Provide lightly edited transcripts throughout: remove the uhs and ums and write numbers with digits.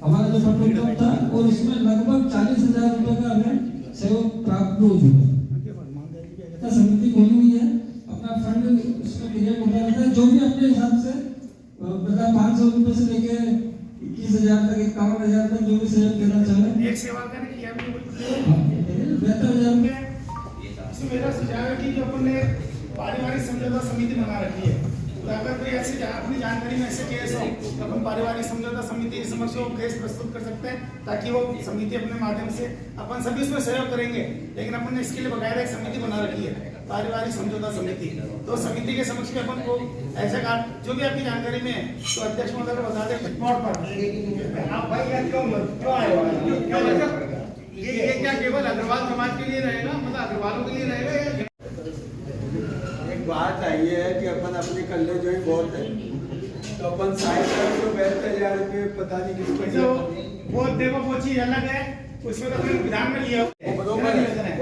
हमारा जो petrol pump था और उसमें लगभग 40,000 रुपए का हमें सहयोग प्राप्त हो चुका। समिति खोली हुई है, अपना फंड उसमें क्रिएट होता रहता है। जो भी अपने हिसाब से 500 रुपए से लेके 21,000 तक 51,000 तक जो भी सहयोग देना चाहे, एक सेवा करने की बेहतर हजार। मेरा सुझाव है कि जो अपन ने पारिवारिक समझौता समिति बना रखी है, तो अगर कोई ऐसे अपनी जानकारी में ऐसे केस हो तो अपन पारिवारिक समझौता समिति के समक्ष वो केस प्रस्तुत कर सकते हैं, ताकि वो समिति अपने माध्यम से अपन सभी उसमें सहयोग करेंगे। लेकिन अपन ने इसके लिए बकायदा एक समिति बना रखी है, पारिवारिक समझौता समिति। तो समिति के समक्ष भी अपन को ऐसा काम जो भी आपकी जानकारी में है तो अध्यक्ष महोदय को बता दें रिपोर्ट पर। आप भाई क्यों आए हो? ये क्या केवल अग्रवाल समाज के लिए रहेगा, मतलब अग्रवालों के लिए रहेगा? एक बात आई है कि अपन अपने कल्ले जो ही बहुत है, तो अपन साइकिल तो 72,000 रुपये पता नहीं किसको वो देखो वो चीज अलग है, उसमें तो अपने विधान में लिया वो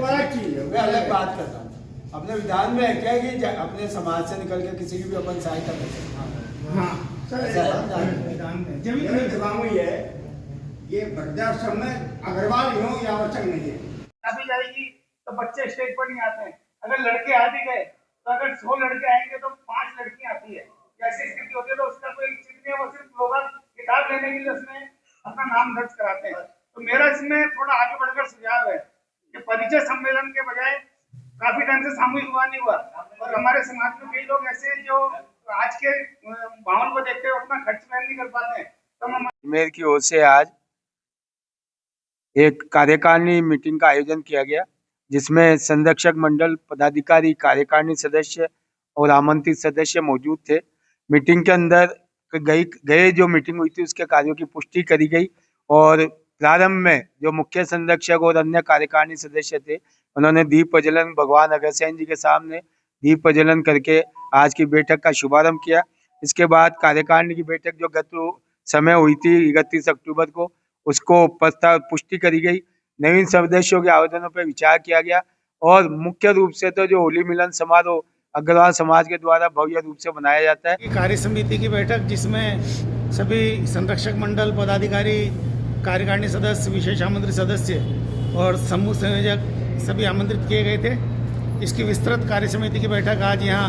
अलग चीज है, मैं अलग बात करता हूँ। अपने विधान में है क्या कि अपने समाज से निकल के किसी की भी अपन सहायता कर सकते हैं। जमीन दबाव ही है, ये वृद्धाश्रम में अग्रवाल ही हो ये आवश्यक नहीं है। अभी जाएगी तो बच्चे स्टेज पर नहीं आते हैं। अगर लड़के आ भी गए तो अगर 100 लड़के आएंगे तो 5 लड़कियां आती है। ऐसी स्थिति होती है तो उसका कोई चीज नहीं है, वो सिर्फ लोग किताब लेने के लिए उसमें अपना नाम दर्ज कराते हैं। तो मेरा इसमें थोड़ा आगे बढ़कर सुझाव है कि परिचय सम्मेलन के बजाय काफी टाइम से सामूहिक हुआ नहीं हुआ, और हमारे समाज में कई लोग ऐसे जो आज के माहौल को देखते हुए अपना खर्च वहन नहीं कर पाते हैं। तो मेयर की ओर से आज एक कार्यकारिणी मीटिंग का आयोजन किया गया, जिसमें संरक्षक मंडल पदाधिकारी, कार्यकारिणी सदस्य और आमंत्रित सदस्य मौजूद थे। मीटिंग के अंदर गए जो मीटिंग हुई थी उसके कार्यों की पुष्टि करी गई, और प्रारंभ में जो मुख्य संरक्षक और अन्य कार्यकारिणी सदस्य थे उन्होंने दीप प्रज्वलन भगवान अग्रसेन जी के सामने दीप प्रज्वलन करके आज की बैठक का शुभारंभ किया। इसके बाद कार्यकारिणी की बैठक जो गत समय हुई थी 31 अक्टूबर को, उसको प्रस्ताव पुष्टि करी गई। नवीन सदस्यों के आवेदनों पर विचार किया गया, और मुख्य रूप से तो जो होली मिलन समारोह अग्रवाल समाज के द्वारा भव्य रूप से बनाया जाता है। कार्य समिति की बैठक जिसमें सभी संरक्षक मंडल पदाधिकारी, कार्यकारिणी सदस्य, विशेष आमंत्रित सदस्य और समूह संयोजक सभी आमंत्रित किए गए थे। इसकी विस्तृत कार्य समिति की बैठक आज यहाँ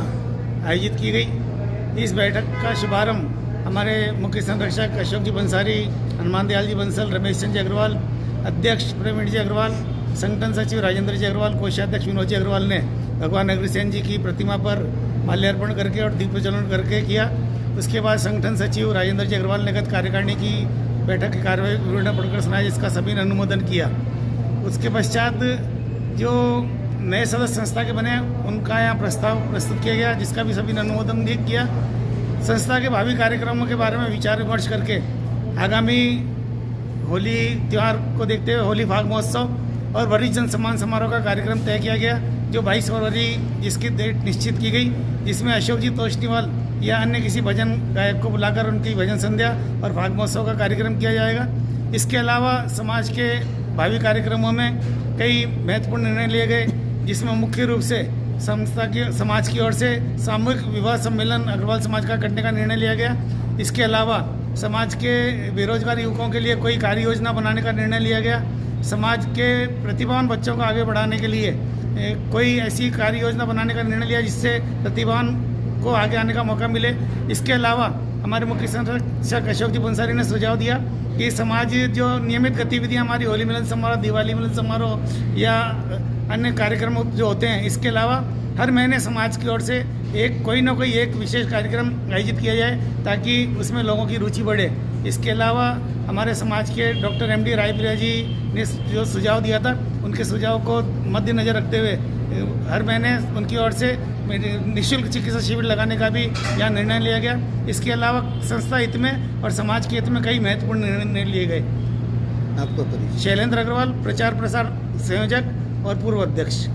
आयोजित की गई। इस बैठक का शुभारंभ हमारे मुख्य संरक्षक अशोक जी बंसारी, हनुमान दयाल जी बंसल, रमेश चंद जी अग्रवाल, अध्यक्ष प्रवीण जी अग्रवाल, संगठन सचिव राजेंद्र जी अग्रवाल, कोषाध्यक्ष विनोद जी अग्रवाल ने भगवान अग्रसेन जी की प्रतिमा पर माल्यार्पण करके और दीप प्रज्वलन करके किया। उसके बाद संगठन सचिव राजेंद्र जी अग्रवाल ने गत कार्यकारिणी की बैठक की कार्यवाही विवरण पढ़कर सुनाया, जिसका सभी ने अनुमोदन किया। उसके पश्चात जो नए सदस्य संस्था के बने उनका यहाँ प्रस्ताव प्रस्तुत किया गया, जिसका भी सभी ने अनुमोदन किया। संस्था के भावी कार्यक्रमों के बारे में विचार विमर्श करके आगामी होली त्यौहार को देखते हुए होली फाग महोत्सव और वरिष्ठ जन सम्मान समारोह का कार्यक्रम तय किया गया, जो 22 फरवरी जिसकी डेट निश्चित की गई, जिसमें अशोक जी तोष्णीवाल या अन्य किसी भजन गायक को बुलाकर उनकी भजन संध्या और फाग महोत्सव का कार्यक्रम किया जाएगा। इसके अलावा समाज के भावी कार्यक्रमों में कई महत्वपूर्ण निर्णय लिए गए, जिसमें मुख्य रूप से संस्था की समाज की ओर से सामूहिक विवाह सम्मेलन अग्रवाल समाज का करने का निर्णय लिया गया। इसके अलावा समाज के बेरोजगार युवकों के लिए कोई कार्य योजना बनाने का निर्णय लिया गया। समाज के प्रतिभावान बच्चों को आगे बढ़ाने के लिए कोई ऐसी कार्य योजना बनाने का निर्णय लिया जिससे प्रतिभावान को आगे आने का मौका मिले। इसके अलावा हमारे मुख्य संरक्षक अशोक जी बंसारी ने सुझाव दिया कि समाज जो नियमित गतिविधियां हमारी होली मिलन समारोह, दिवाली मिलन समारोह या अन्य कार्यक्रम जो होते हैं, इसके अलावा हर महीने समाज की ओर से कोई ना कोई एक विशेष कार्यक्रम आयोजित किया जाए, ताकि उसमें लोगों की रुचि बढ़े। इसके अलावा हमारे समाज के डॉक्टर MD रायप्रिया जी ने जो सुझाव दिया था, उनके सुझाव को मद्देनजर रखते हुए हर महीने उनकी ओर से निःशुल्क चिकित्सा शिविर लगाने का भी यहाँ निर्णय लिया गया। इसके अलावा संस्था हित में और समाज के हित में कई महत्वपूर्ण निर्णय लिए गए। आपको परिचय। शैलेंद्र अग्रवाल, प्रचार प्रसार संयोजक और पूर्व अध्यक्ष।